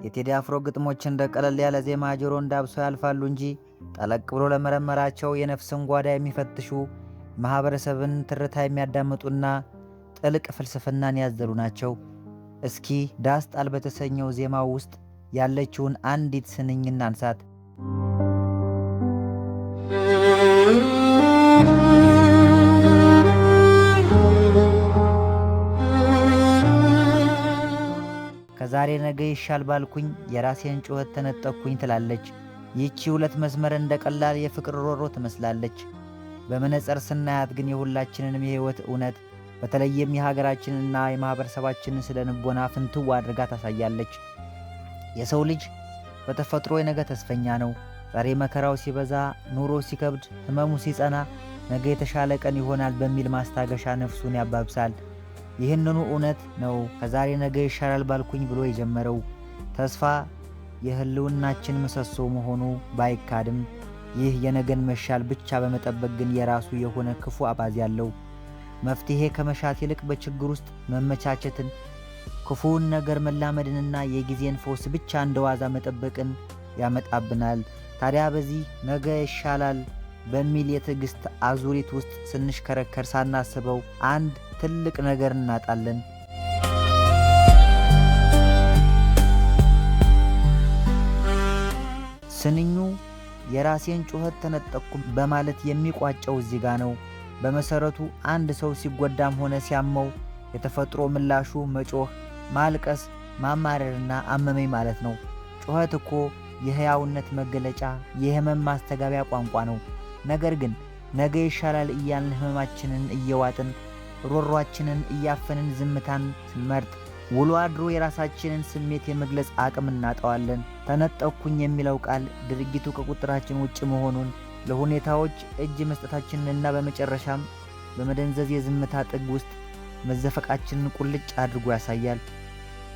የቴዲ አፍሮ ግጥሞች እንደ ቀለል ያለ ዜማ ጆሮ እንዳብሰው ያልፋሉ እንጂ ጠለቅ ብሎ ለመረመራቸው የነፍስን ጓዳ የሚፈትሹ ማህበረሰብን ትርታ የሚያዳምጡና ጥልቅ ፍልስፍናን ያዘሉ ናቸው። እስኪ ዳስ ጣል በተሰኘው ዜማው ውስጥ ያለችውን አንዲት ስንኝ እናንሳት። ከዛሬ ነገ ይሻል ባልኩኝ የራሴን ጩኸት ተነጠቅኩኝ ትላለች። ይህቺ ሁለት መስመር እንደ ቀላል የፍቅር ሮሮ ትመስላለች። በመነጽር ስናያት ግን የሁላችንንም የሕይወት እውነት በተለይም የሀገራችንና የማኅበረሰባችንን ስለ ንቦና ፍንትው አድርጋ ታሳያለች። የሰው ልጅ በተፈጥሮ የነገ ተስፈኛ ነው። ዛሬ መከራው ሲበዛ፣ ኑሮ ሲከብድ፣ ሕመሙ ሲጸና ነገ የተሻለ ቀን ይሆናል በሚል ማስታገሻ ነፍሱን ያባብሳል። ይህንኑ እውነት ነው ከዛሬ ነገ ይሻላል ባልኩኝ ብሎ የጀመረው። ተስፋ የህልውናችን ምሰሶ መሆኑ ባይካድም ይህ የነገን መሻል ብቻ በመጠበቅ ግን የራሱ የሆነ ክፉ አባዜ ያለው። መፍትሔ ከመሻት ይልቅ በችግር ውስጥ መመቻቸትን፣ ክፉውን ነገር መላመድንና የጊዜን ፈውስ ብቻ እንደዋዛ መጠበቅን ያመጣብናል። ታዲያ በዚህ ነገ ይሻላል በሚል የትዕግሥት አዙሪት ውስጥ ስንሽከረከር ሳናስበው አንድ ትልቅ ነገር እናጣለን። ስንኙ የራሴን ጩኸት ተነጠቅኩ በማለት የሚቋጨው እዚህ ጋ ነው። በመሠረቱ አንድ ሰው ሲጎዳም ሆነ ሲያመው የተፈጥሮ ምላሹ መጮህ፣ ማልቀስ፣ ማማረርና አመመኝ ማለት ነው። ጩኸት እኮ የሕያውነት መገለጫ፣ የሕመም ማስተጋቢያ ቋንቋ ነው። ነገር ግን ነገ ይሻላል እያልን ሕመማችንን እየዋጥን ሮሯችንን እያፈንን ዝምታን ስንመርጥ ውሎ አድሮ የራሳችንን ስሜት የመግለጽ አቅም እናጠዋለን። ተነጠቅኩኝ የሚለው ቃል ድርጊቱ ከቁጥራችን ውጭ መሆኑን፣ ለሁኔታዎች እጅ መስጠታችንንና በመጨረሻም በመደንዘዝ የዝምታ ጥግ ውስጥ መዘፈቃችንን ቁልጭ አድርጎ ያሳያል።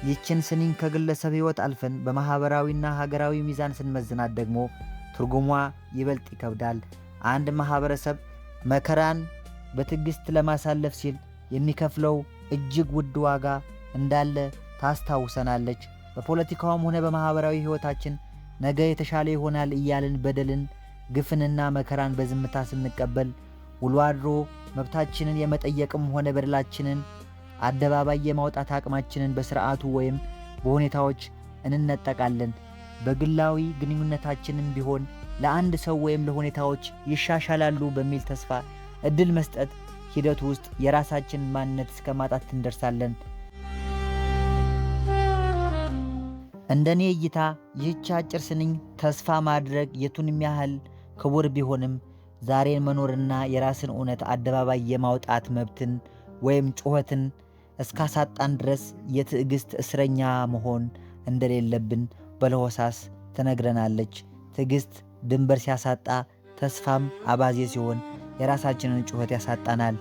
ይህችን ስንኝ ከግለሰብ ሕይወት አልፈን በማኅበራዊና ሀገራዊ ሚዛን ስንመዝናት ደግሞ ትርጉሟ ይበልጥ ይከብዳል። አንድ ማኅበረሰብ መከራን በትዕግሥት ለማሳለፍ ሲል የሚከፍለው እጅግ ውድ ዋጋ እንዳለ ታስታውሰናለች። በፖለቲካውም ሆነ በማኅበራዊ ሕይወታችን ነገ የተሻለ ይሆናል እያልን በደልን፣ ግፍንና መከራን በዝምታ ስንቀበል ውሎ አድሮ መብታችንን የመጠየቅም ሆነ በደላችንን አደባባይ የማውጣት አቅማችንን በሥርዓቱ ወይም በሁኔታዎች እንነጠቃለን። በግላዊ ግንኙነታችንም ቢሆን ለአንድ ሰው ወይም ለሁኔታዎች ይሻሻላሉ በሚል ተስፋ ዕድል መስጠት ሂደቱ ውስጥ የራሳችንን ማንነት እስከ ማጣት እንደርሳለን። እንደኔ እይታ ይህች አጭር ስንኝ ተስፋ ማድረግ የቱንም ያህል ክቡር ቢሆንም ዛሬን መኖርና የራስን እውነት አደባባይ የማውጣት መብትን ወይም ጩኸትን እስካሳጣን ድረስ የትዕግሥት እስረኛ መሆን እንደሌለብን በለሆሳስ ትነግረናለች። ትዕግሥት ድንበር ሲያሳጣ፣ ተስፋም አባዜ ሲሆን የራሳችንን ጩኸት ያሳጣናል።